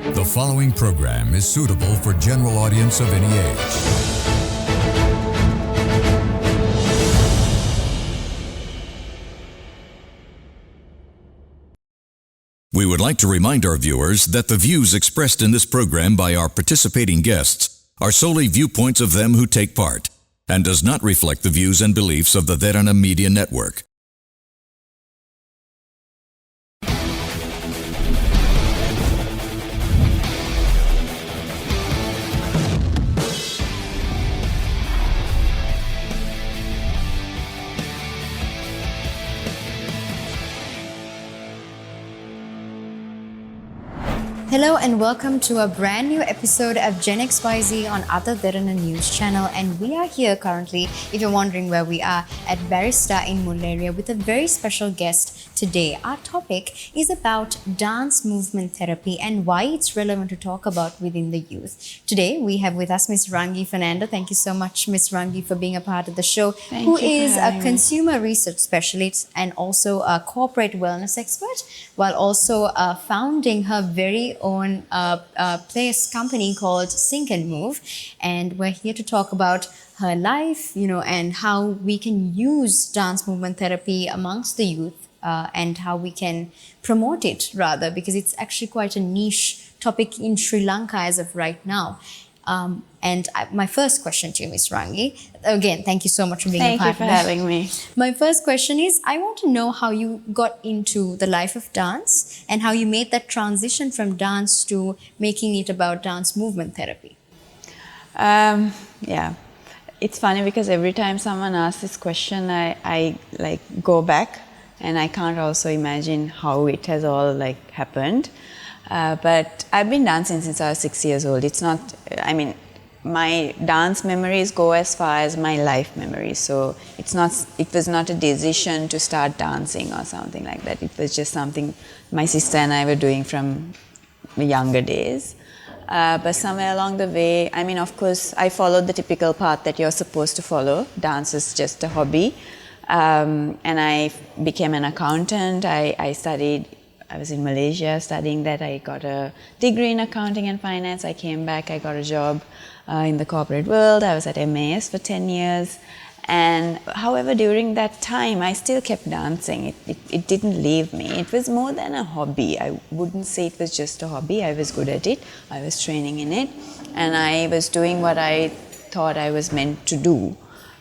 The following program is suitable for general audience of any age. We would like to remind our viewers that the views expressed in this program by our participating guests are solely viewpoints of them who take part and does not reflect the views and beliefs of the Derana Media Network. Hello and welcome to a brand new episode of Gen XYZ on other Derana News channel, and we are here currently, if you're wondering where we are, at Barista in Mullaria with a very special guest today. Our topic is about dance movement therapy and why it's relevant to talk about within the youth. Today we have with us Ms Rangi Fernando. Thank you so much, Ms Rangi, for being a part of the show. Who is a consumer research specialist and also a corporate wellness expert, while also founding her very own place company called Sync and Move, and we're here to talk about her life, and how we can use dance movement therapy amongst the youth, and how we can promote it rather, because it's actually quite a niche topic in Sri Lanka as of right now. My first question to you, Ms. Rangi, again, thank you so much for being a part of Thank you for having me. My first question is, I want to know how you got into the life of dance and how you made that transition from dance to making it about dance movement therapy. Yeah, it's funny because every time someone asks this question, I go back and I can't also imagine how it has all happened. But I've been dancing since I was 6 years old. It's not, my dance memories go as far as my life memories. So it was not a decision to start dancing or something like that. It was just something my sister and I were doing from younger days. But somewhere along the way, of course, I followed the typical path that you're supposed to follow. Dance is just a hobby. And I became an accountant. I was in Malaysia studying that. I got a degree in accounting and finance. I came back, I got a job in the corporate world. I was at MAS for 10 years. And however, during that time, I still kept dancing. It didn't leave me. It was more than a hobby. I wouldn't say it was just a hobby. I was good at it. I was training in it. And I was doing what I thought I was meant to do,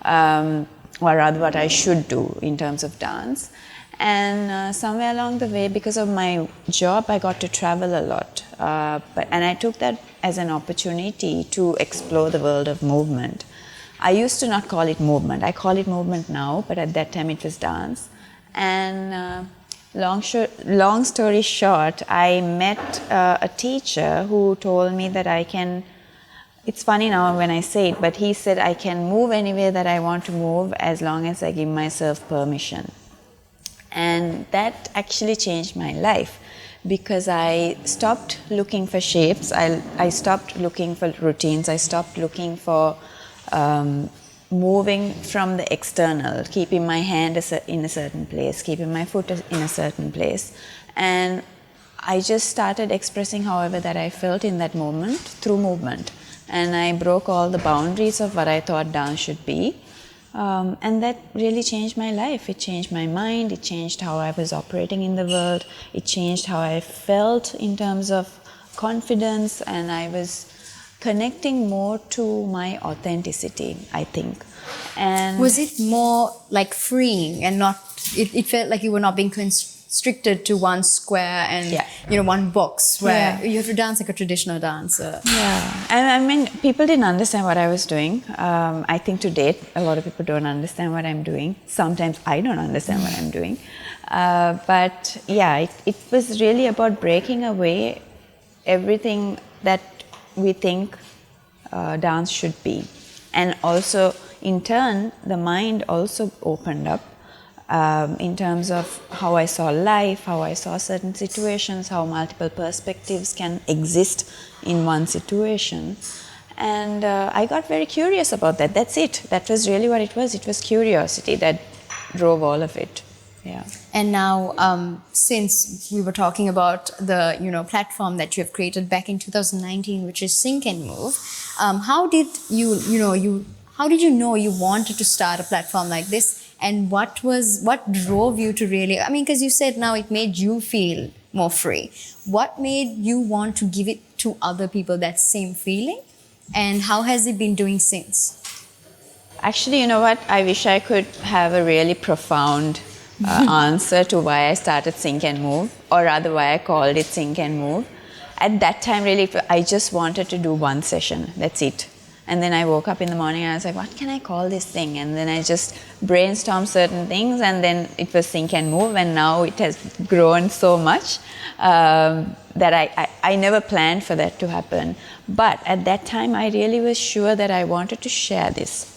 or rather what I should do in terms of dance. And somewhere along the way, because of my job, I got to travel a lot. And I took that as an opportunity to explore the world of movement. I used to not call it movement. I call it movement now, but at that time it was dance. And long story short, I met a teacher who told me that I can, it's funny now when I say it, but he said I can move anywhere that I want to move as long as I give myself permission. And that actually changed my life, because I stopped looking for shapes, I stopped looking for routines, I stopped looking for moving from the external, keeping my hand in a certain place, keeping my foot in a certain place. And I just started expressing however that I felt in that moment through movement. And I broke all the boundaries of what I thought dance should be. And that really changed my life. It changed my mind, it changed how I was operating in the world, it changed how I felt in terms of confidence, and I was connecting more to my authenticity, I think. And was it more like freeing and not, it felt like you were not being constricted to one square and one box where you have to dance like a traditional dancer? Yeah, and people didn't understand what I was doing. I think to date, a lot of people don't understand what I'm doing. Sometimes I don't understand what I'm doing. But yeah, it was really about breaking away everything that we think dance should be. And also, in turn, the mind also opened up. In terms of how I saw life, how I saw certain situations, how multiple perspectives can exist in one situation. And I got very curious about that. That's it. That was really what it was. It was curiosity that drove all of it. Yeah. And now, since we were talking about the platform that you have created back in 2019, which is Sync and Move, how did how did you know you wanted to start a platform like this, and what drove you to really? I mean, because you said now it made you feel more free. What made you want to give it to other people, that same feeling, and how has it been doing since? Actually, you know what? I wish I could have a really profound answer to why I started Sync and Move, or rather why I called it Sync and Move. At that time, really, I just wanted to do one session. That's it. And then I woke up in the morning and I was like, what can I call this thing? And then I just brainstormed certain things, and then it was Sync and Move, and now it has grown so much that I never planned for that to happen. But at that time, I really was sure that I wanted to share this.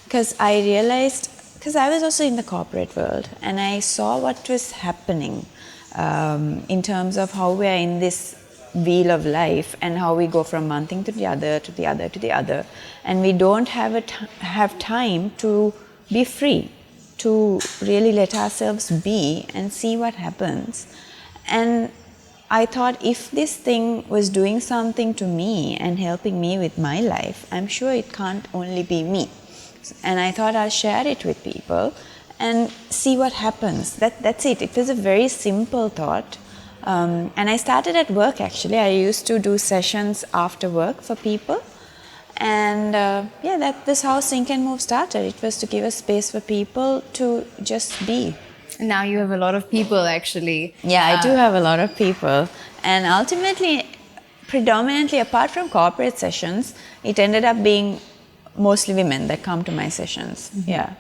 Because I realized, because I was also in the corporate world, and I saw what was happening in terms of how we are in this wheel of life, and how we go from one thing to the other, to the other, to the other, and we don't have time to be free, to really let ourselves be and see what happens. And I thought, if this thing was doing something to me and helping me with my life, I'm sure it can't only be me. And I thought I'll share it with people and see what happens. That's it. It was a very simple thought. And I started at work, actually. I used to do sessions after work for people. And that was how Sync and Move started. It was to give a space for people to just be. And now you have a lot of people, actually. Yeah, I do have a lot of people. And ultimately, predominantly, apart from corporate sessions, it ended up being mostly women that come to my sessions. Mm-hmm. Yeah.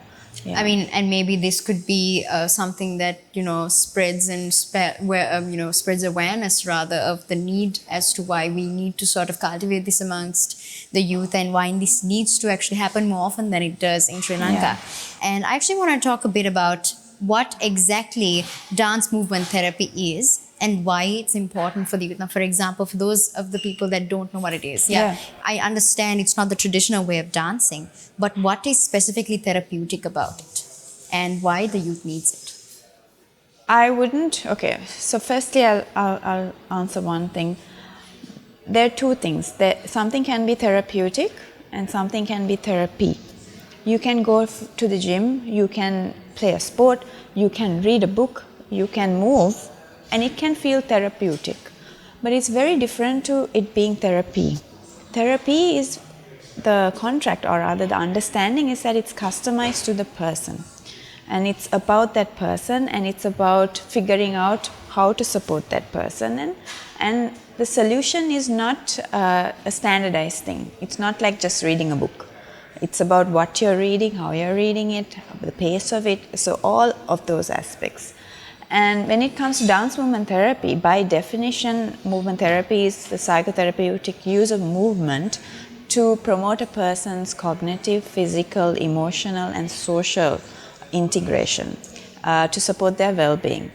I mean, and maybe this could be something that spreads and spreads awareness rather of the need as to why we need to sort of cultivate this amongst the youth, and why this needs to actually happen more often than it does in Sri Lanka. Yeah. And I actually want to talk a bit about what exactly dance movement therapy is, and why it's important for the youth. Now, for example, for those of the people that don't know what it is, I understand it's not the traditional way of dancing, but what is specifically therapeutic about it, and why the youth needs it? I wouldn't. Okay, so firstly, I'll answer one thing. There are two things. Something can be therapeutic, and something can be therapy. You can go to the gym, you can play a sport, you can read a book, you can move, and it can feel therapeutic. But it's very different to it being therapy. Therapy is the contract, or rather the understanding is that it's customized to the person. And it's about that person, and it's about figuring out how to support that person. And the solution is not a standardized thing. It's not like just reading a book. It's about what you're reading, how you're reading it, the pace of it, so all of those aspects. And when it comes to dance movement therapy, by definition, movement therapy is the psychotherapeutic use of movement to promote a person's cognitive, physical, emotional, and social integration to support their well-being.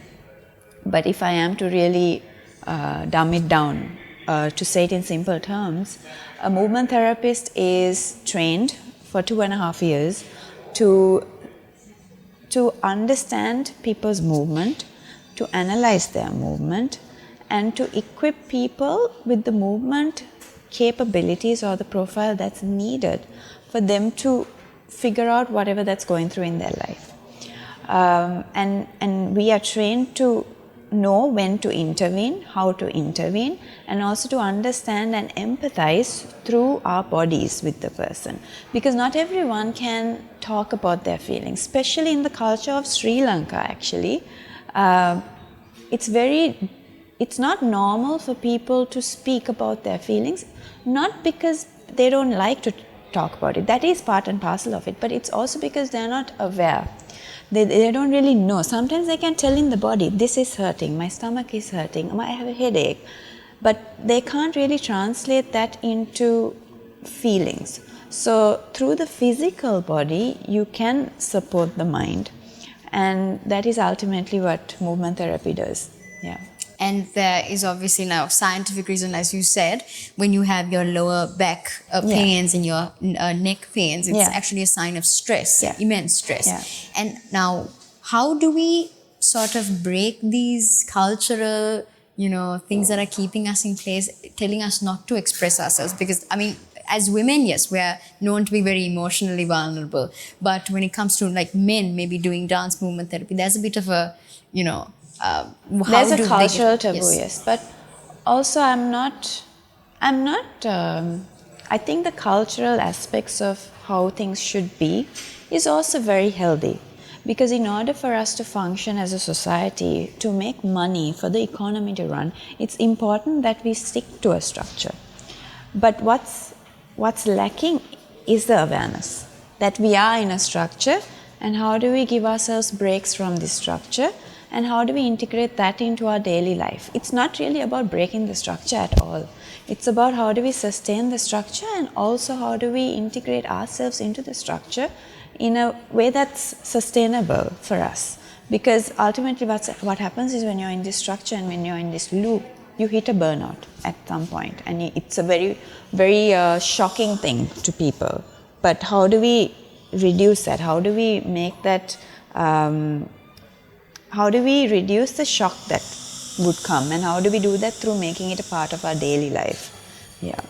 But if I am to really dumb it down, to say it in simple terms, a movement therapist is trained for 2.5 years to understand people's movement, to analyze their movement, and to equip people with the movement capabilities or the profile that's needed for them to figure out whatever that's going through in their life. And we are trained to know when to intervene, how to intervene, and also to understand and empathize through our bodies with the person. Because not everyone can talk about their feelings, especially in the culture of Sri Lanka, actually. It's not normal for people to speak about their feelings, not because they don't like to talk about it. That is part and parcel of it, but it's also because they're not aware. They don't really know. Sometimes they can tell in the body, this is hurting, my stomach is hurting, I have a headache. But they can't really translate that into feelings. So through the physical body, you can support the mind. And that is ultimately what movement therapy does. Yeah. And there is obviously now scientific reason, as you said, when you have your lower back pains and your neck pains, it's actually a sign of stress, immense stress. Yeah. And now, how do we sort of break these cultural, things that are keeping us in place, telling us not to express ourselves? Because, I mean, as women, yes, we are known to be very emotionally vulnerable. But when it comes to like men, maybe doing dance movement therapy, there's a bit of a, there's a cultural taboo, yes. But also I think the cultural aspects of how things should be is also very healthy. Because in order for us to function as a society, to make money, for the economy to run, it's important that we stick to a structure. But what's lacking is the awareness that we are in a structure, and how do we give ourselves breaks from this structure, and how do we integrate that into our daily life. It's not really about breaking the structure at all. It's about how do we sustain the structure, and also how do we integrate ourselves into the structure in a way that's sustainable for us. Because ultimately what happens is, when you're in this structure and when you're in this loop, you hit a burnout at some point, and it's a very, very shocking thing to people. But how do we reduce that? How do we make that, how do we reduce the shock that would come, and how do we do that through making it a part of our daily life? Yeah.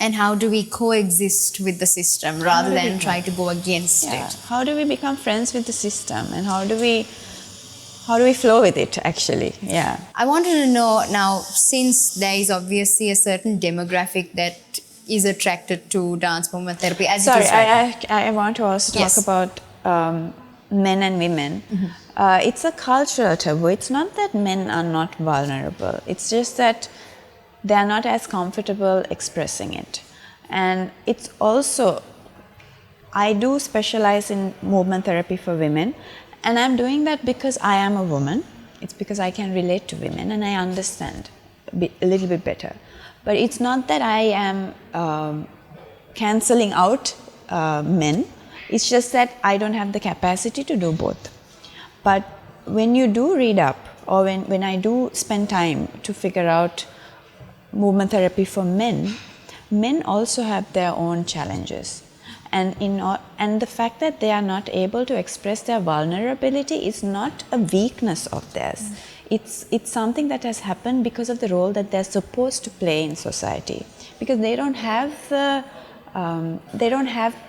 And how do we coexist with the system rather than try to go against it? How do we become friends with the system, and how do we flow with it, actually? Yeah. I wanted to know now, since there is obviously a certain demographic that is attracted to dance movement therapy, as Sorry, it is right I want to also talk about men and women. It's a cultural taboo. It's not that men are not vulnerable. It's just that they are not as comfortable expressing it. And it's also, I do specialize in movement therapy for women, and I'm doing that because I am a woman. It's because I can relate to women and I understand a little bit better. But it's not that I am cancelling out men. It's just that I don't have the capacity to do both. But when you do read up, or when I do spend time to figure out movement therapy for men, men also have their own challenges. And the fact that they are not able to express their vulnerability is not a weakness of theirs. It's something that has happened because of the role that they're supposed to play in society. Because they don't have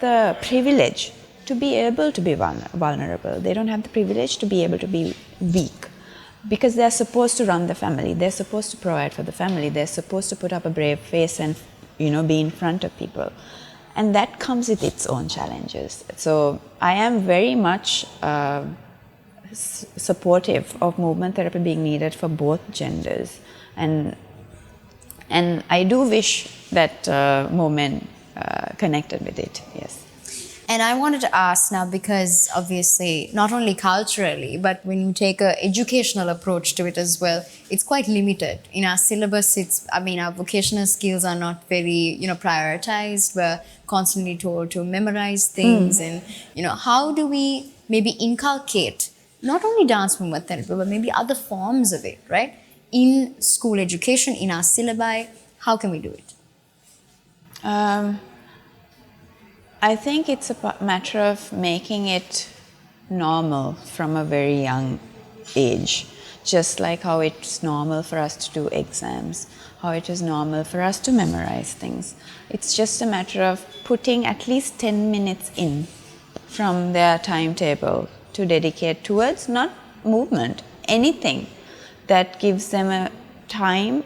the privilege to be able to be vulnerable. They don't have the privilege to be able to be weak. Because they're supposed to run the family, they're supposed to provide for the family, they're supposed to put up a brave face and be in front of people. And that comes with its own challenges. So I am very much supportive of movement therapy being needed for both genders. And I do wish that more men connected with it, yes. And I wanted to ask now, because obviously not only culturally, but when you take an educational approach to it as well, it's quite limited. In our syllabus, our vocational skills are not very, prioritized. We're constantly told to memorize things. And, how do we maybe inculcate not only dance movement therapy, but maybe other forms of it, right? In school education, in our syllabi, how can we do it? I think it's a matter of making it normal from a very young age. Just like how it's normal for us to do exams, how it is normal for us to memorize things. It's just a matter of putting at least 10 minutes in from their timetable to dedicate towards not movement, anything that gives them time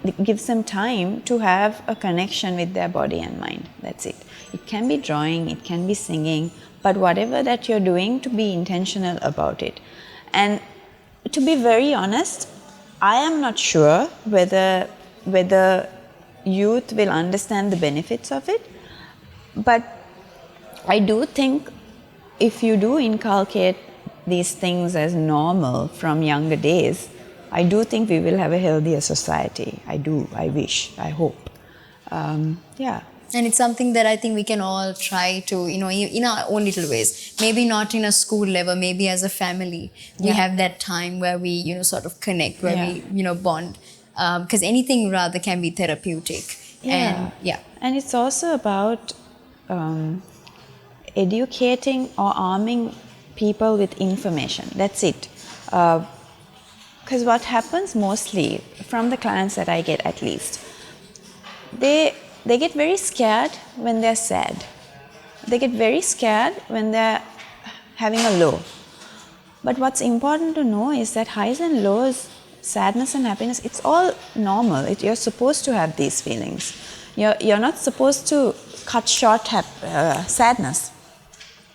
to have a connection with their body and mind. That's it. It can be drawing, it can be singing, but whatever that you're doing, to be intentional about it. And to be very honest, I am not sure whether youth will understand the benefits of it, but I do think if you do inculcate these things as normal from younger days, I do think we will have a healthier society. I wish, I hope. Yeah. And it's something that I think we can all try to, in our own little ways. Maybe not in a school level, maybe as a family. We have that time where we, sort of connect, where we, bond. Because anything rather can be therapeutic. Yeah. And it's also about educating or arming people with information. That's it. Because what happens mostly, from the clients that I get at least, they get very scared when they're sad. They get very scared when they're having a low. But what's important to know is that highs and lows, sadness and happiness, it's all normal. You're supposed to have these feelings. You're not supposed to cut short sadness.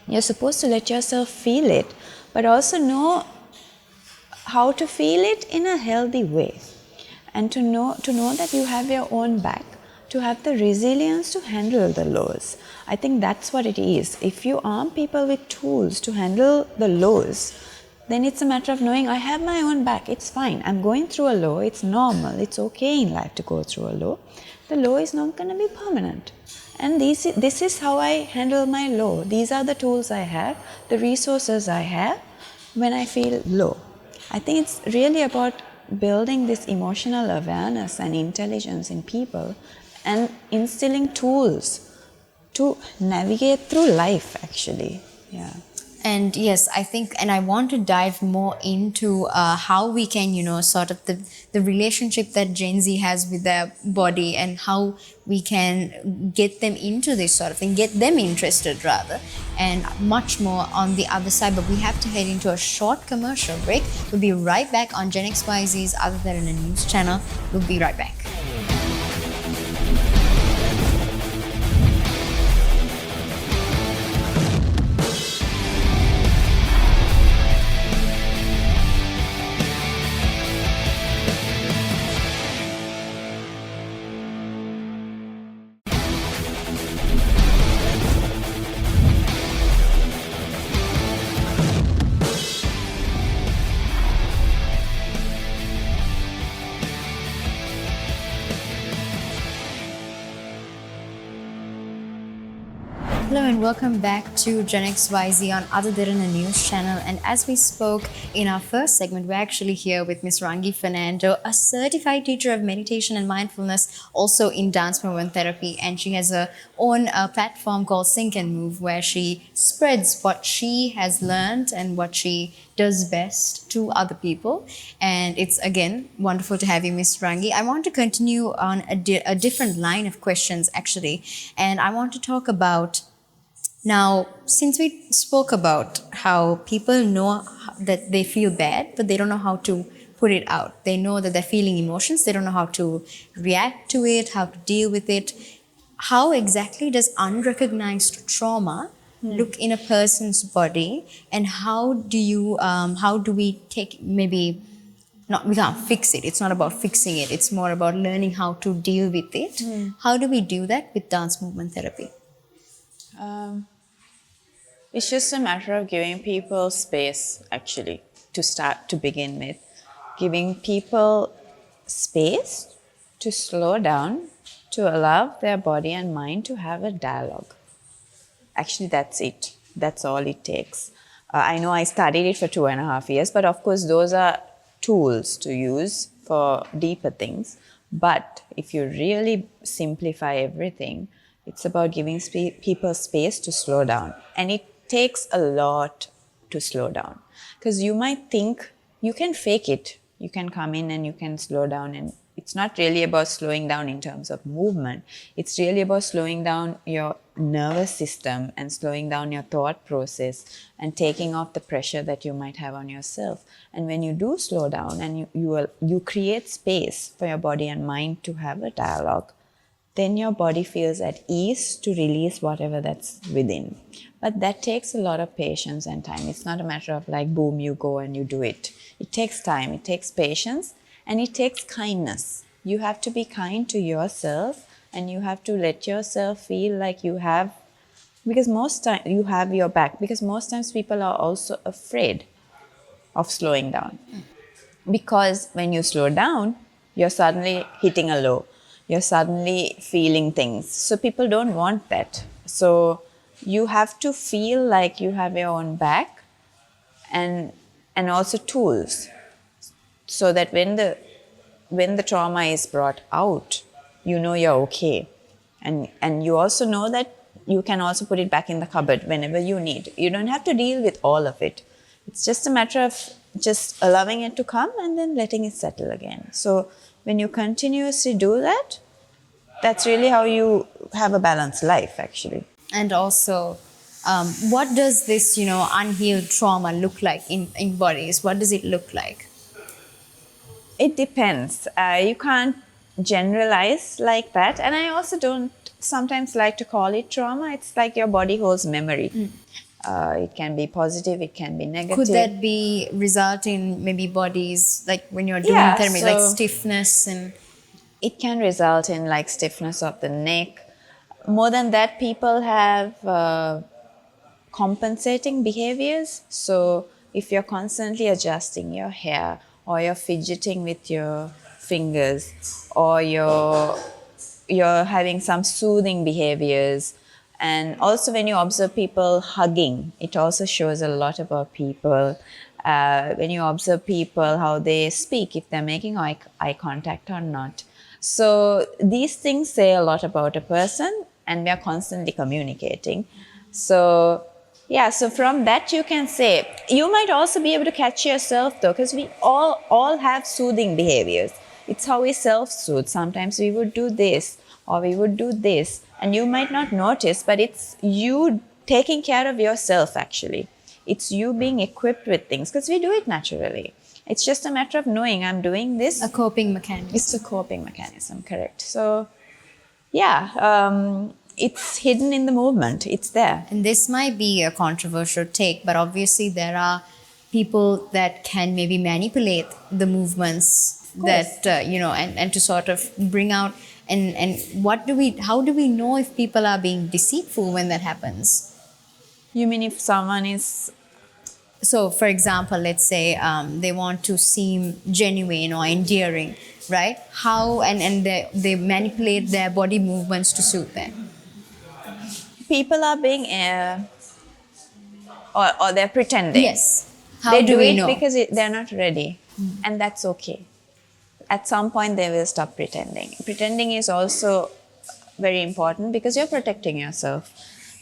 You're supposed to let yourself feel it, but also know how to feel it in a healthy way. And to know that you have your own back, to have the resilience to handle the lows. I think that's what it is. If you arm people with tools to handle the lows, then it's a matter of knowing I have my own back, it's fine. I'm going through a low, it's normal, it's okay in life to go through a low. The low is not going to be permanent. And this is how I handle my low. These are the tools I have, the resources I have when I feel low. I think it's really about building this emotional awareness and intelligence in people and instilling tools to navigate through life, actually. Yeah. And yes, I think, and I want to dive more into how we can, sort of the relationship that Gen Z has with their body and how we can get them into this sort of thing, get them interested rather, and much more on the other side. But we have to head into a short commercial break. We'll be right back on Gen XYZ's Other Derana News channel. We'll be right back. Hello and welcome back to Gen XYZ on Other Derana News channel. And as we spoke in our first segment, we're actually here with Ms Rangi Fernando, a certified teacher of meditation and mindfulness, also in dance movement therapy. And she has her own platform called Sync and Move, where she spreads what she has learned and what she does best to other people. And it's again wonderful to have you, Ms Rangi. I want to continue on a different line of questions actually, and I want to talk about, now, since we spoke about how people know that they feel bad, but they don't know how to put it out. They know that they're feeling emotions. They don't know how to react to it, how to deal with it. How exactly does unrecognized trauma look in a person's body, and how do we take, maybe not, we can't fix it. It's not about fixing it. It's more about learning how to deal with it. How do we do that with dance movement therapy? It's just a matter of giving people space, actually, to begin with. Giving people space to slow down, to allow their body and mind to have a dialogue. Actually, that's it. That's all it takes. I know I studied it for 2.5 years, but of course, those are tools to use for deeper things. But if you really simplify everything, it's about giving people space to slow down. And it takes a lot to slow down. Because you might think you can fake it. You can come in and you can slow down. And it's not really about slowing down in terms of movement. It's really about slowing down your nervous system and slowing down your thought process and taking off the pressure that you might have on yourself. And when you do slow down and you create space for your body and mind to have a dialogue, then your body feels at ease to release whatever that's within. But that takes a lot of patience and time. It's not a matter of like, boom, you go and you do it. It takes time, it takes patience, and it takes kindness. You have to be kind to yourself, and you have to let yourself feel like you have, because most times you have your back, because most times people are also afraid of slowing down. Because when you slow down, you're suddenly hitting a low. You're suddenly feeling things. So people don't want that. So you have to feel like you have your own back and also tools, so that when the trauma is brought out, you know you're okay. And you also know that you can also put it back in the cupboard whenever you need. You don't have to deal with all of it. It's just a matter of just allowing it to come and then letting it settle again. So when you continuously do that, that's really how you have a balanced life, actually. And also, what does this, unhealed trauma look like in bodies? What does it look like? It depends. You can't generalize like that. And I also don't sometimes like to call it trauma. It's like your body holds memory. It can be positive, it can be negative. Could that be result in maybe bodies, like when you're doing Yeah, therapy, so like stiffness and... it can result in like stiffness of the neck. More than that, people have compensating behaviors. So if you're constantly adjusting your hair, or you're fidgeting with your fingers, or you're having some soothing behaviors. And also when you observe people hugging, it also shows a lot about people. When you observe people, how they speak, if they're making eye contact or not. So these things say a lot about a person, and we are constantly communicating. So yeah, so from that you can say, you might also be able to catch yourself though, because we all have soothing behaviors. It's how we self-soothe. Sometimes we would do this, or we would do this, and you might not notice, but it's you taking care of yourself actually. It's you being equipped with things, because we do it naturally. It's just a matter of knowing I'm doing this. A coping mechanism. It's a coping mechanism, correct. So yeah, it's hidden in the movement. It's there. And this might be a controversial take, but obviously there are people that can maybe manipulate the movements that, and to sort of bring out, and how do we know if people are being deceitful when that happens? You mean if someone is... So, for example, let's say they want to seem genuine or endearing, right? How, and they manipulate their body movements to suit them. People are being, or they're pretending. Yes. How They do we it know? because they're not ready. And that's okay. At some point, they will stop pretending. Pretending is also very important because you're protecting yourself.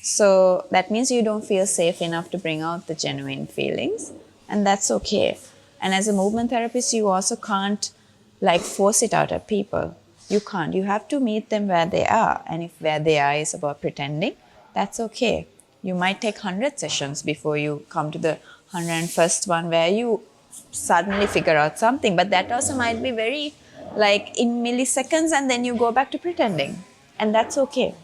So that means you don't feel safe enough to bring out the genuine feelings, and that's okay. And as a movement therapist, you also can't like force it out of people. You can't. You have to meet them where they are. And if where they are is about pretending, that's okay. You might take 100 sessions before you come to the 101st one where you suddenly figure out something. But that also might be very like in milliseconds, and then you go back to pretending. And that's okay.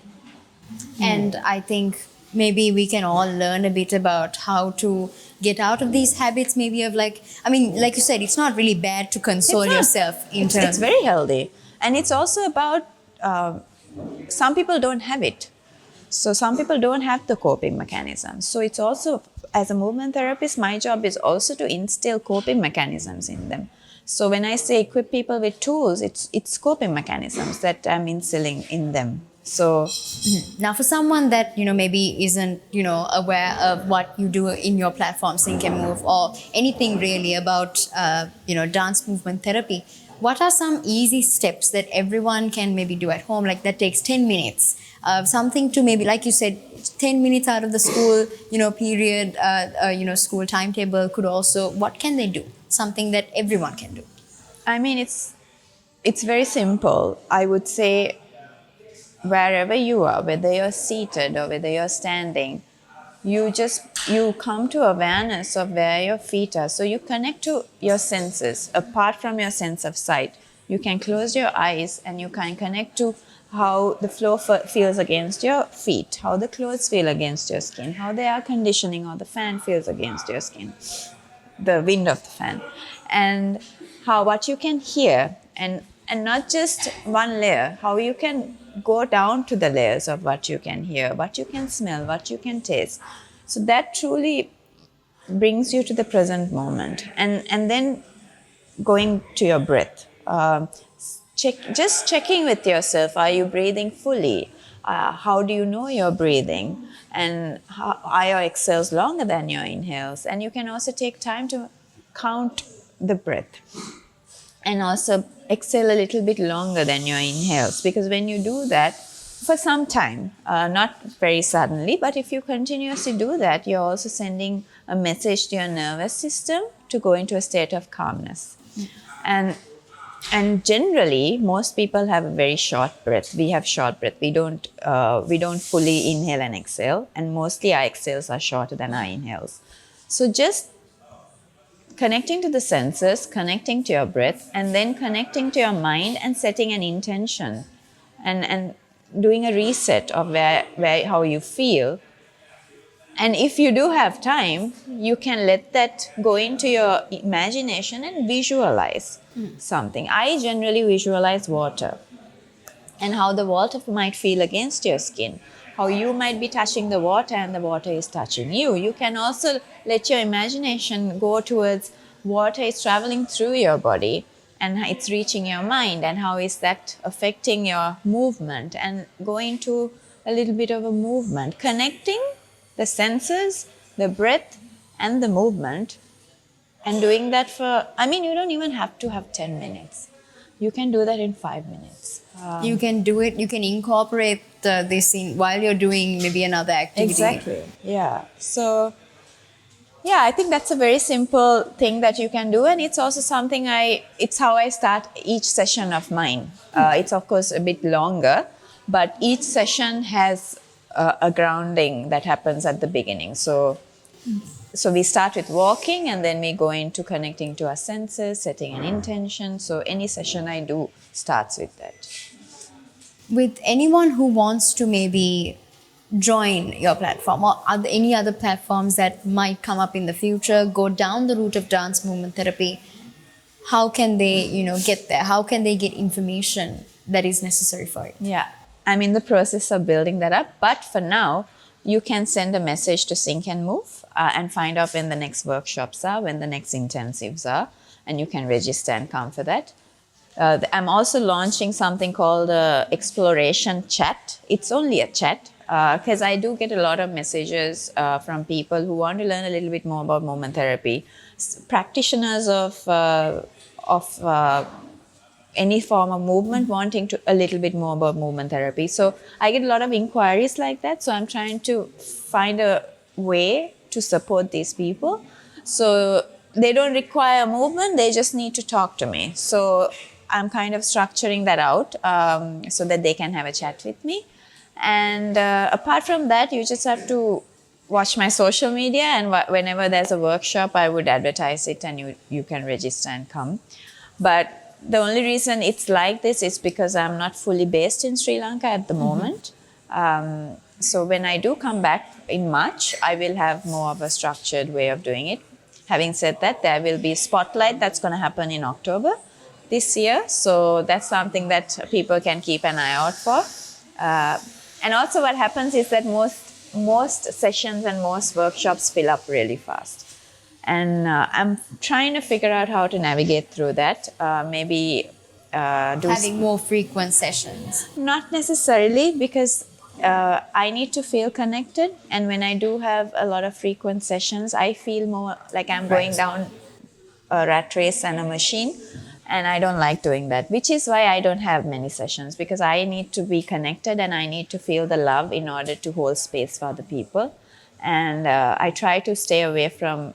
And I think maybe we can all learn a bit about how to get out of these habits, maybe of like you said, it's not really bad to console yourself internally. It's very healthy. And it's also about, some people don't have it. So some people don't have the coping mechanisms. So it's also, as a movement therapist, my job is also to instill coping mechanisms in them. So when I say equip people with tools, it's coping mechanisms that I'm instilling in them. So now for someone that maybe isn't aware of what you do in your platform Sync and Move, or anything really about dance movement therapy, what are some easy steps that everyone can maybe do at home, like that takes 10 minutes, something to maybe, like you said, 10 minutes out of the school period, school timetable could also, what can they do, something that everyone can do? I mean, it's very simple. I would say wherever you are, whether you're seated or whether you're standing, you come to awareness of where your feet are. So you connect to your senses, apart from your sense of sight. You can close your eyes and you can connect to how the floor feels against your feet, how the clothes feel against your skin, how the air conditioning or the fan feels against your skin, the wind of the fan, and what you can hear, and not just one layer, how you can go down to the layers of what you can hear, what you can smell, what you can taste. So that truly brings you to the present moment. And then going to your breath. Just checking with yourself, are you breathing fully? How do you know you're breathing? And are your exhales longer than your inhales? And you can also take time to count the breath. And also exhale a little bit longer than your inhales, because when you do that for some time, not very suddenly, but if you continuously do that, you're also sending a message to your nervous system to go into a state of calmness. And generally, most people have a very short breath. We have short breath. We don't fully inhale and exhale, and mostly our exhales are shorter than our inhales. So just connecting to the senses, connecting to your breath, and then connecting to your mind and setting an intention, and doing a reset of where how you feel. And if you do have time, you can let that go into your imagination and visualize something. I generally visualize water and how the water might feel against your skin, how you might be touching the water and the water is touching you. You can also let your imagination go towards water is traveling through your body and it's reaching your mind, and how is that affecting your movement, and go into a little bit of a movement, connecting the senses, the breath, and the movement, and doing that for, you don't even have to have 10 minutes. You can do that in 5 minutes. You can do it, you can incorporate this in while you're doing maybe another activity. Exactly, yeah. So, yeah, I think that's a very simple thing that you can do, and it's also something it's how I start each session of mine. It's of course a bit longer, but each session has a grounding that happens at the beginning. So we start with walking, and then we go into connecting to our senses, setting an intention. So any session I do starts with that. With anyone who wants to maybe join your platform, or are there any other platforms that might come up in the future, go down the route of dance movement therapy, how can they, get there? How can they get information that is necessary for it? Yeah, I'm in the process of building that up, but for now, you can send a message to Sync and Move and find out when the next workshops are, when the next intensives are, and you can register and come for that. I'm also launching something called Exploration Chat. It's only a chat, because I do get a lot of messages from people who want to learn a little bit more about movement therapy, practitioners of any form of movement wanting to a little bit more about movement therapy. So I get a lot of inquiries like that. So I'm trying to find a way to support these people. So they don't require movement, they just need to talk to me. So I'm kind of structuring that out so that they can have a chat with me. And apart from that, you just have to watch my social media, and whenever there's a workshop, I would advertise it, and you can register and come. But the only reason it's like this is because I'm not fully based in Sri Lanka at the moment. So when I do come back in March, I will have more of a structured way of doing it. Having said that, there will be a spotlight that's going to happen in October this year. So that's something that people can keep an eye out for. And also what happens is that most sessions and most workshops fill up really fast. And I'm trying to figure out how to navigate through that. Having more frequent sessions. Not necessarily, because I need to feel connected. And when I do have a lot of frequent sessions, I feel more like I'm going down a rat race and a machine. And I don't like doing that, which is why I don't have many sessions, because I need to be connected and I need to feel the love in order to hold space for other people. And I try to stay away from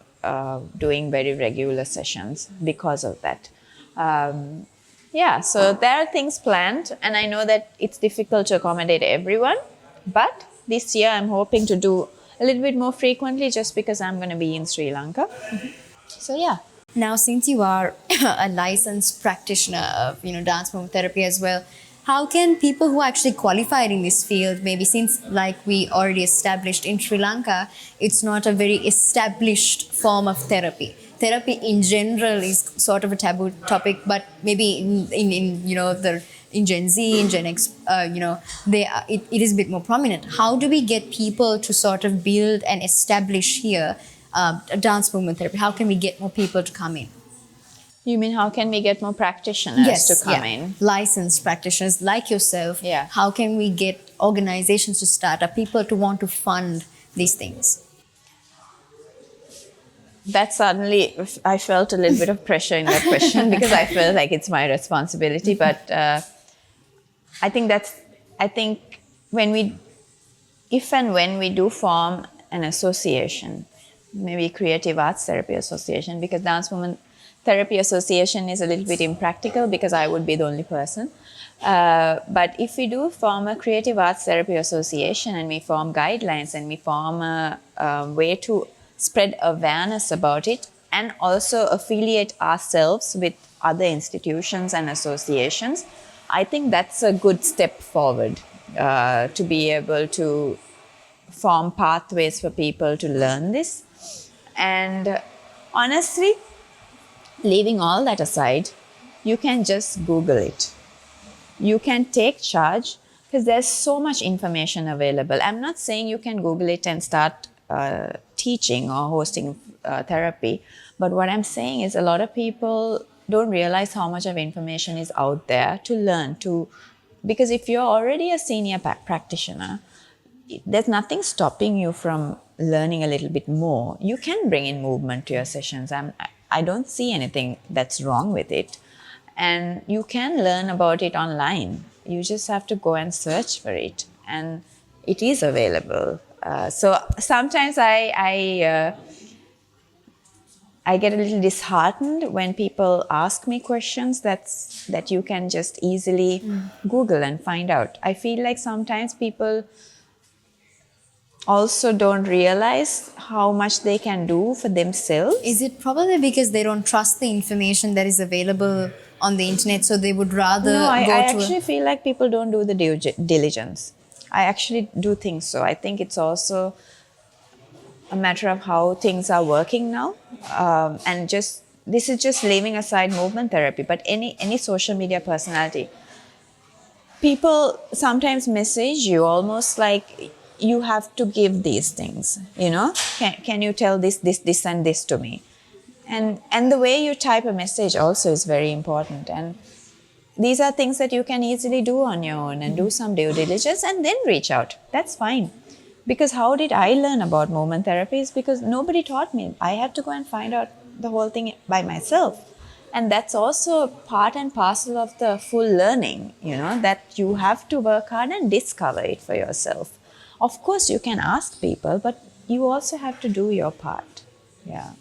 doing very regular sessions because of that. So there are things planned, and I know that it's difficult to accommodate everyone, but this year I'm hoping to do a little bit more frequently, just because I'm going to be in Sri Lanka. So yeah. Now, since you are a licensed practitioner of dance movement therapy as well, how can people who are actually qualified in this field, maybe since like we already established in Sri Lanka, it's not a very established form of therapy. Therapy in general is sort of a taboo topic, but maybe in Gen Z, in Gen X, it is a bit more prominent. How do we get people to sort of build and establish here dance movement therapy? How can we get more people to come in? You mean how can we get more practitioners to come in? Licensed practitioners like yourself. Yeah. How can we get organizations to start up, people to want to fund these things? That suddenly, I felt a little bit of pressure in that question because I felt like it's my responsibility. But I think if and when we do form an association, maybe Creative Arts Therapy Association, because Dance Movement Therapy Association is a little bit impractical because I would be the only person. But if we do form a Creative Arts Therapy Association and we form guidelines and we form a way to spread awareness about it and also affiliate ourselves with other institutions and associations, I think that's a good step forward to be able to form pathways for people to learn this. And honestly, leaving all that aside, you can just Google it. You can take charge because there's so much information available. I'm not saying you can Google it and start teaching or hosting therapy, but what I'm saying is a lot of people don't realize how much of information is out there to learn because if you're already a senior practitioner, there's nothing stopping you from learning a little bit more. You can bring in movement to your sessions. I don't see anything that's wrong with it. And you can learn about it online. You just have to go and search for it. And it is available. So sometimes I get a little disheartened when people ask me questions that you can just easily Google and find out. I feel like sometimes people also don't realize how much they can do for themselves. Is it probably because they don't trust the information that is available on the internet, so they would rather I actually feel like people don't do the due diligence. I actually do think so. I think it's also a matter of how things are working now, and this is just leaving aside movement therapy, but any social media personality. People sometimes message you almost like you have to give these things, can you tell this and this to me, and the way you type a message also is very important. And these are things that you can easily do on your own and do some due diligence and then reach out. That's fine. Because how did I learn about movement therapy? Is because nobody taught me. I had to go and find out the whole thing by myself. And that's also part and parcel of the full learning, that you have to work hard and discover it for yourself. Of course, you can ask people, but you also have to do your part. Yeah.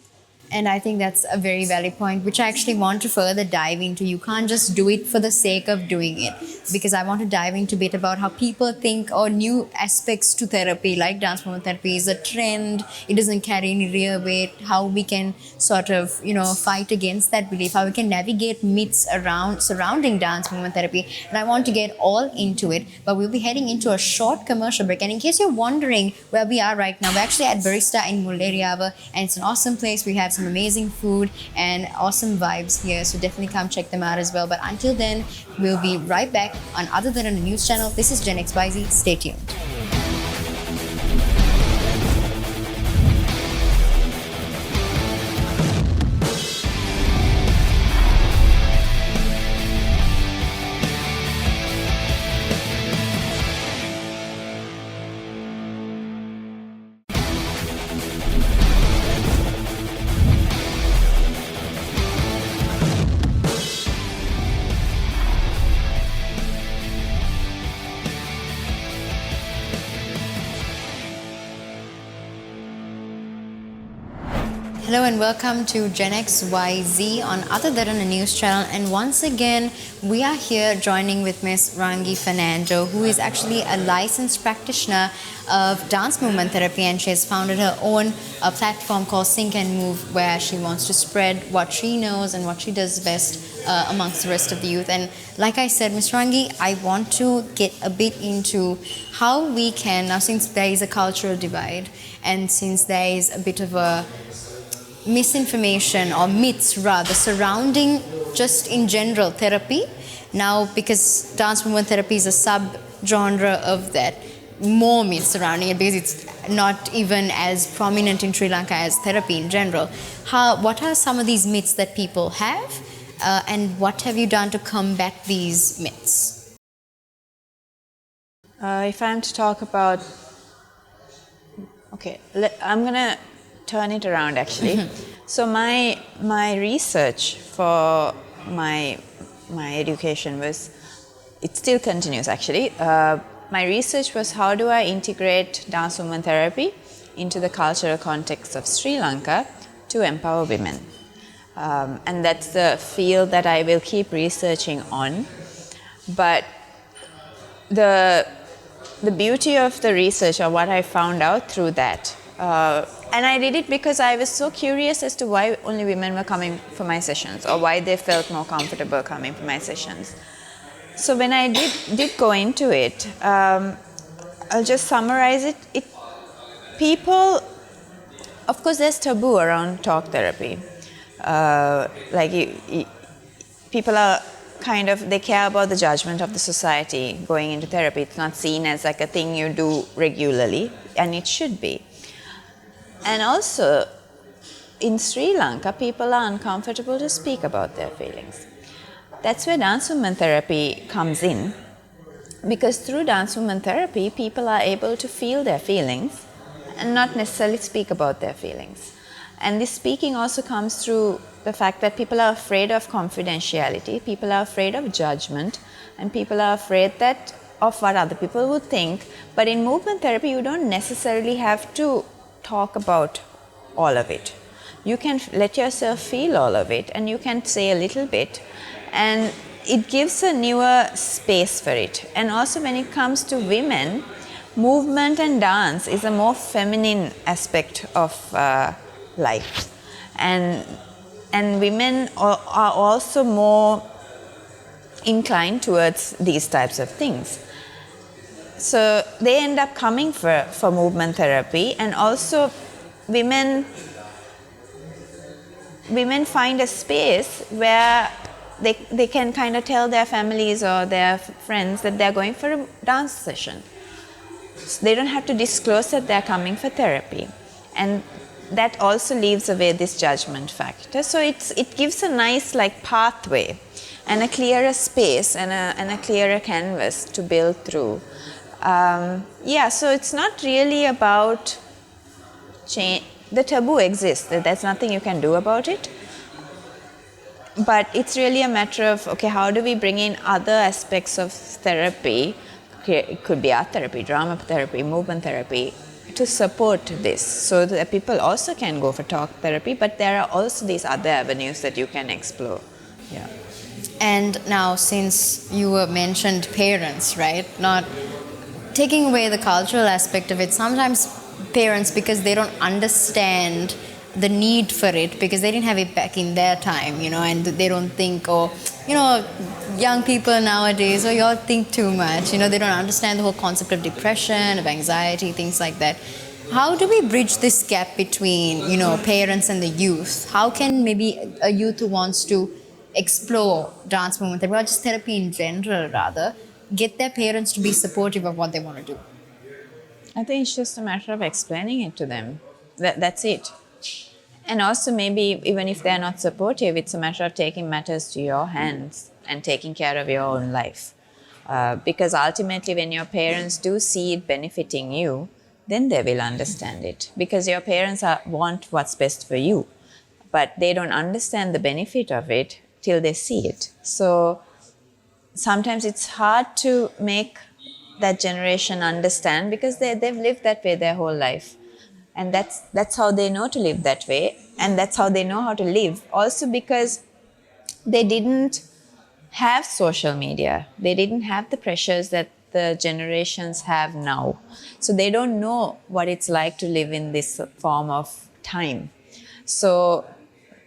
And I think that's a very valid point, which I actually want to further dive into. You can't just do it for the sake of doing it, because I want to dive into a bit about how people think or new aspects to therapy, like dance movement therapy is a trend, it doesn't carry any real weight, how we can sort of, fight against that belief, how we can navigate myths surrounding dance movement therapy. And I want to get all into it, but we'll be heading into a short commercial break. And in case you're wondering where we are right now, we're actually at Barista in Mullairiyava, and it's an awesome place. We have some amazing food and awesome vibes here, so definitely come check them out as well. But until then, we'll be right back on Other Than a News channel. This is Gen XYZ. Stay tuned. Hello and welcome to Gen XYZ on Other Than a News channel. And once again, we are here joining with Ms Rangi Fernando, who is actually a licensed practitioner of dance movement therapy, and she has founded her own platform called Sync and Move, where she wants to spread what she knows and what she does best amongst the rest of the youth. And like I said, Ms Rangi, I want to get a bit into how we can, now since there is a cultural divide and since there is a bit of a misinformation or myths rather surrounding just in general therapy now, because dance movement therapy is a sub-genre of that, more myths surrounding it because it's not even as prominent in Sri Lanka as therapy in general. What are some of these myths that people have, and what have you done to combat these myths? If I'm to talk about, I'm gonna turn it around actually. So my research for my education was, it still continues actually. My research was how do I integrate dance movement therapy into the cultural context of Sri Lanka to empower women. And that's the field that I will keep researching on. But the beauty of the research, or what I found out through that, and I did it because I was so curious as to why only women were coming for my sessions, or why they felt more comfortable coming for my sessions. So when I did go into it, I'll just summarize it. People, of course, there's taboo around talk therapy. People are they care about the judgment of the society going into therapy. It's not seen as like a thing you do regularly, and it should be. And also, in Sri Lanka, people are uncomfortable to speak about their feelings. That's where dance movement therapy comes in, because through dance movement therapy, people are able to feel their feelings and not necessarily speak about their feelings. And this speaking also comes through the fact that people are afraid of confidentiality, people are afraid of judgment, and people are afraid of what other people would think. But in movement therapy, you don't necessarily have to talk about all of it. You can let yourself feel all of it, and you can say a little bit, and it gives a newer space for it. And also when it comes to women, movement and dance is a more feminine aspect of life. And women are also more inclined towards these types of things. So they end up coming for movement therapy, and also women find a space where they can kind of tell their families or their friends that they're going for a dance session. So they don't have to disclose that they're coming for therapy. And that also leaves away this judgment factor. So it gives a nice pathway and a clearer space and a clearer canvas to build through. So it's not really about change. The taboo exists. There's nothing you can do about it. But it's really a matter of, okay, how do we bring in other aspects of therapy? It could be art therapy, drama therapy, movement therapy, to support this, so that people also can go for talk therapy, but there are also these other avenues that you can explore. Yeah. And now, since you mentioned parents, right? Not taking away the cultural aspect of it, sometimes parents, because they don't understand the need for it, because they didn't have it back in their time, and they don't think, young people nowadays, you all think too much, they don't understand the whole concept of depression, of anxiety, things like that. How do we bridge this gap between, parents and the youth? How can maybe a youth who wants to explore dance movement therapy, or just therapy in general rather, get their parents to be supportive of what they want to do? I think it's just a matter of explaining it to them. That's it. And also maybe even if they're not supportive, it's a matter of taking matters to your hands and taking care of your own life. Because ultimately when your parents do see it benefiting you, then they will understand it. Because your parents want what's best for you, but they don't understand the benefit of it till they see it. So sometimes it's hard to make that generation understand, because they've lived that way their whole life. And that's how they know to live that way, and that's how they know how to live. Also because they didn't have social media. They didn't have the pressures that the generations have now. So they don't know what it's like to live in this form of time. So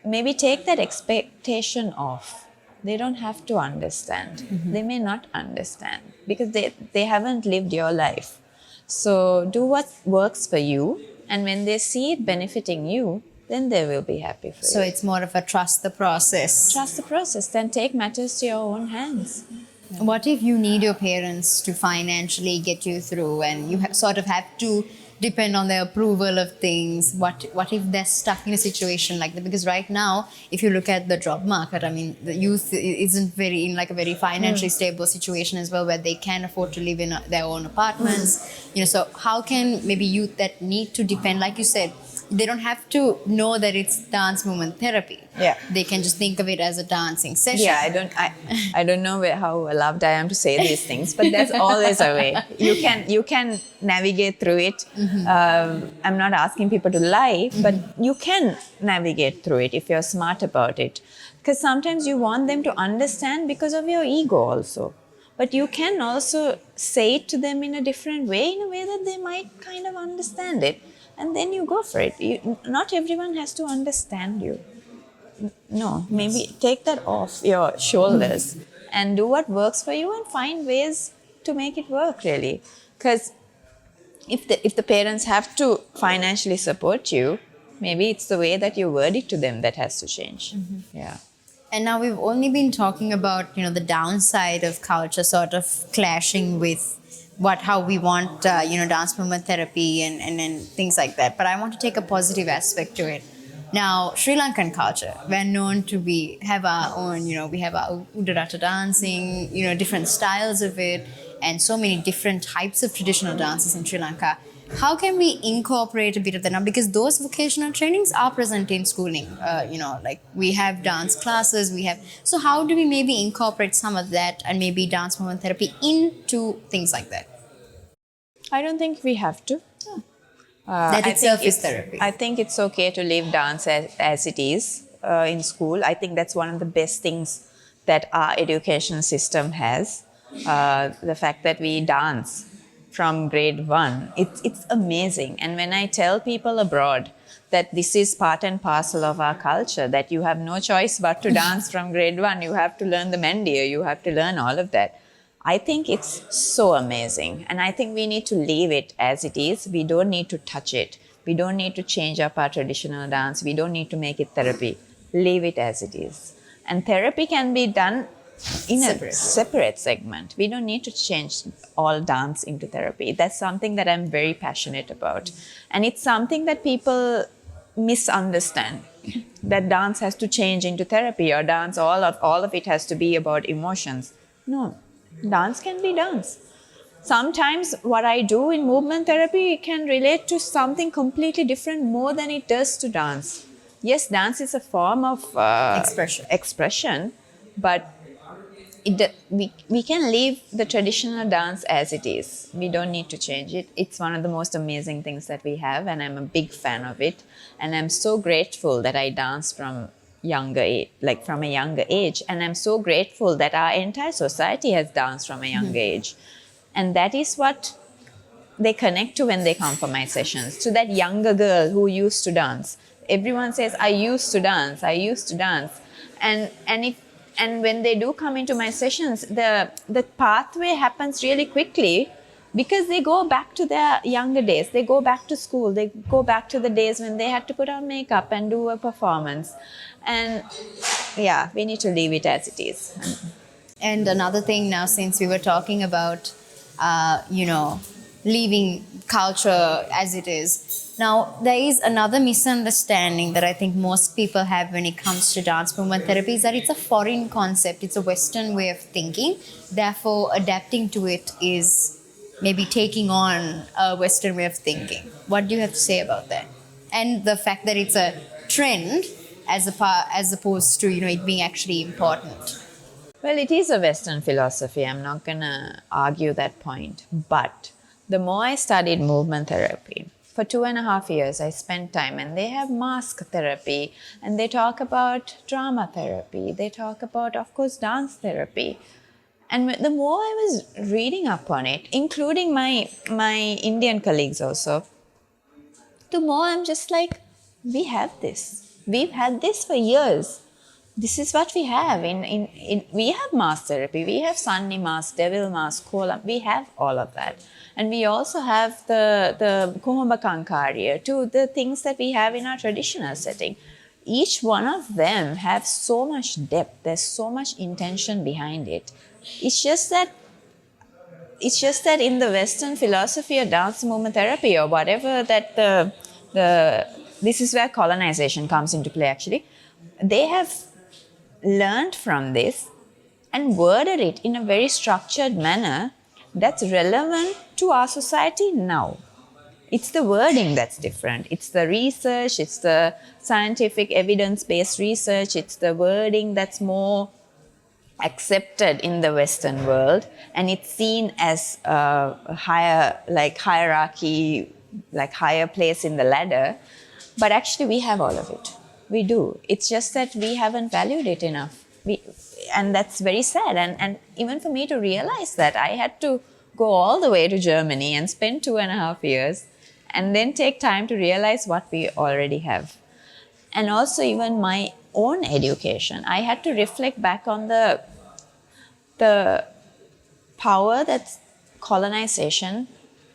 maybe take that expectation off. They don't have to understand. Mm-hmm. They may not understand because they haven't lived your life. So do what works for you. And when they see it benefiting you, then they will be happy for you. So it's more of a trust the process. Trust the process, then take matters to your own hands. Yeah. What if you need your parents to financially get you through, and you sort of have to depend on their approval of things? What if they're stuck in a situation like that? Because right now, if you look at the job market, the youth isn't in a very financially stable situation as well, where they can afford to live in their own apartments. So how can maybe youth that need to depend, like you said, they don't have to know that it's dance movement therapy. Yeah. They can just think of it as a dancing session. Yeah, I don't know how loved I am to say these things, but there's always a way. You can navigate through it. I'm not asking people to lie, but you can navigate through it if you're smart about it. Because sometimes you want them to understand because of your ego also. But you can also say it to them in a different way, in a way that they might kind of understand it. And then you go for it. Not everyone has to understand you. No, maybe take that off your shoulders and do what works for you and find ways to make it work, really. Because if the parents have to financially support you, maybe it's the way that you word it to them that has to change. Yeah. And now we've only been talking about, the downside of culture sort of clashing with how we want, dance movement therapy and things like that. But I want to take a positive aspect to it. Now, Sri Lankan culture, we're known to have our own, we have our Udarata dancing, different styles of it, and so many different types of traditional dances in Sri Lanka. How can we incorporate a bit of that now? Because those vocational trainings are present in schooling. Like we have dance classes, so how do we maybe incorporate some of that and maybe dance movement therapy into things like that? I don't think we have to. That itself is therapy. I think it's okay to leave dance as it is in school. I think that's one of the best things that our education system has. The fact that we dance from grade 1, it's amazing. And when I tell people abroad that this is part and parcel of our culture, that you have no choice but to dance from grade 1, you have to learn the mandir, you have to learn all of that. I think it's so amazing. And I think we need to leave it as it is. We don't need to touch it. We don't need to change up our traditional dance. We don't need to make it therapy. Leave it as it is. And therapy can be done in a separate segment. We don't need to change all dance into therapy. That's something that I'm very passionate about. And it's something that people misunderstand, that dance has to change into therapy, or dance, all of it has to be about emotions. No, dance can be dance. Sometimes what I do in movement therapy can relate to something completely different more than it does to dance. Yes, dance is a form of expression, but we can leave the traditional dance as it is. We don't need to change it. It's one of the most amazing things that we have, and I'm a big fan of it. And I'm so grateful that I dance from a younger age. And I'm so grateful that our entire society has danced from a younger age. And that is what they connect to when they come for my sessions, to that younger girl who used to dance. Everyone says, I used to dance. And when they do come into my sessions, the pathway happens really quickly, because they go back to their younger days. They go back to school. They go back to the days when they had to put on makeup and do a performance. And yeah, we need to leave it as it is. And another thing now, since we were talking about, leaving culture as it is, now there is another misunderstanding that I think most people have when it comes to dance movement therapy, is that it's a foreign concept. It's a Western way of thinking. Therefore, adapting to it is maybe taking on a Western way of thinking. What do you have to say about that? And the fact that it's a trend as opposed to, it being actually important. Well, it is a Western philosophy. I'm not going to argue that point. But the more I studied movement therapy, for 2.5 years, I spent time, and they have mask therapy, and they talk about drama therapy. They talk about, of course, dance therapy. And the more I was reading up on it, including my Indian colleagues also, the more I'm just like, we have this. We've had this for years. This is what we have. We have mask therapy. We have Sunni mask, Devil mask, Kolam. We have all of that. And we also have the Kuhumba Kankariya too, the things that we have in our traditional setting. Each one of them have so much depth. There's so much intention behind it. It's just that in the Western philosophy of dance movement therapy, or whatever, that this is where colonization comes into play actually. They have learned from this and worded it in a very structured manner that's relevant to our society now. It's the wording that's different. It's the research, it's the scientific evidence-based research, it's the wording that's more accepted in the Western world, and it's seen as a higher, like hierarchy, like higher place in the ladder. But actually we have all of it. We do. It's just that we haven't valued it enough. And that's very sad. And even for me to realize that, I had to go all the way to Germany and spend 2.5 years and then take time to realize what we already have. And also even my own education. I had to reflect back on the power that colonization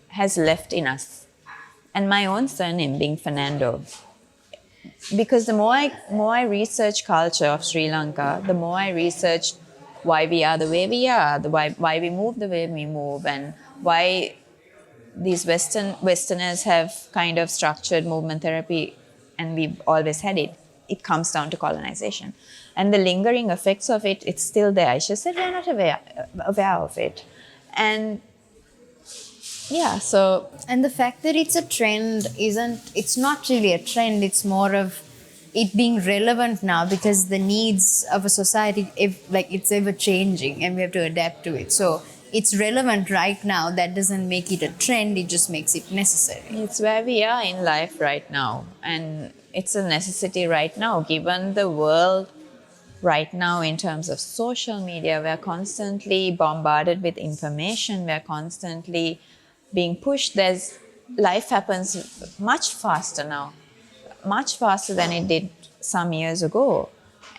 has left in us. And my own surname being Fernando. Because the more I research culture of Sri Lanka, the more I research why we are the way we are, why we move the way we move, and why these Westerners have kind of structured movement therapy, and we've always had it. It comes down to colonization. And the lingering effects of it, it's still there. It's just that we're not aware of it. And yeah, so... And the fact that it's a trend it's not really a trend, it's more of it being relevant now because the needs of a society, it's ever changing and we have to adapt to it. So it's relevant right now. That doesn't make it a trend, it just makes it necessary. It's where we are in life right now. And it's a necessity right now, given the world right now in terms of social media. We're constantly bombarded with information. We're constantly being pushed. Life happens much faster now, much faster than it did some years ago.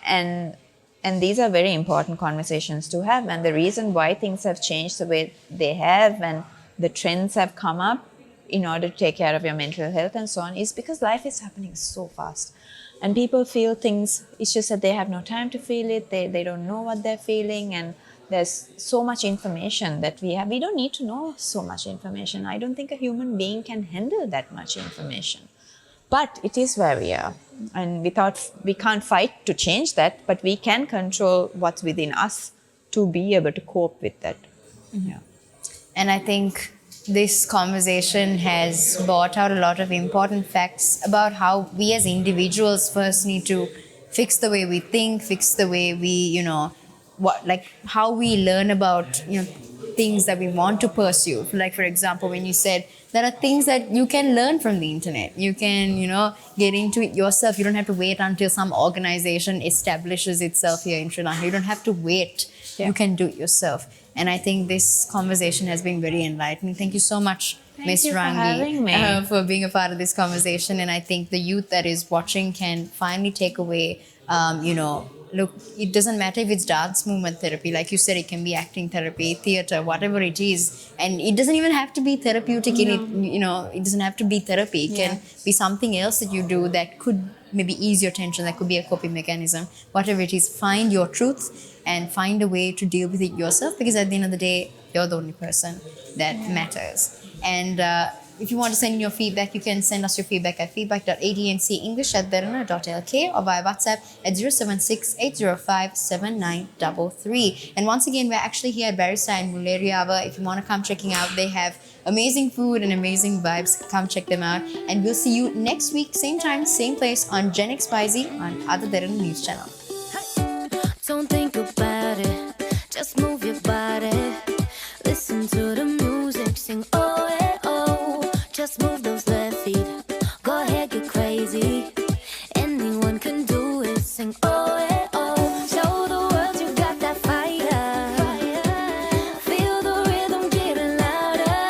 And these are very important conversations to have. And the reason why things have changed the way they have and the trends have come up in order to take care of your mental health and so on is because life is happening so fast. And people feel things, it's just that they have no time to feel it, they don't know what they're feeling, and there's so much information that we have. We don't need to know so much information. I don't think a human being can handle that much information. But it is where we are. And we can't fight to change that, but we can control what's within us to be able to cope with that. Mm-hmm. Yeah. And I think this conversation has brought out a lot of important facts about how we as individuals first need to fix the way we think, fix the way we, how we learn about, things that we want to pursue. Like, for example, when you said there are things that you can learn from the internet. You can, get into it yourself. You don't have to wait until some organization establishes itself here in Sri Lanka. You don't have to wait. Yeah. You can do it yourself. And I think this conversation has been very enlightening. Thank you so much, Ms Rangi, for being a part of this conversation. And I think the youth that is watching can finally take away, look, it doesn't matter if it's dance movement therapy. Like you said, it can be acting therapy, theater, whatever it is. And it doesn't even have to be therapeutic in it. It doesn't have to be therapy. It can be something else that you do that could maybe ease your tension. That could be a coping mechanism. Whatever it is, find your truth and find a way to deal with it yourself, because at the end of the day, you're the only person that matters. And if you want to send in your feedback, you can send us your feedback at feedback.adncenglish@derana.lk or via WhatsApp at 076-805-7933. And once again, we're actually here at Barista in Mulleriava. If you want to come checking out, they have amazing food and amazing vibes. Come check them out. And we'll see you next week, same time, same place on Gen XYZ on Ada Derana News Channel. Don't think about it, just move your body. Listen to the music, sing oh yeah, oh. Just move those left feet, go ahead, get crazy. Anyone can do it, sing oh yeah, oh. Show the world you got that fire. Feel the rhythm getting louder.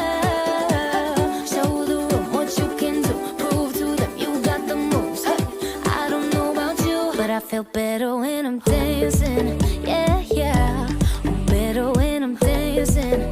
Show the room what you can do, prove to them you got the moves. I don't know about you, but I feel better when I'm dancing. Yeah, yeah, I'm better when I'm dancing.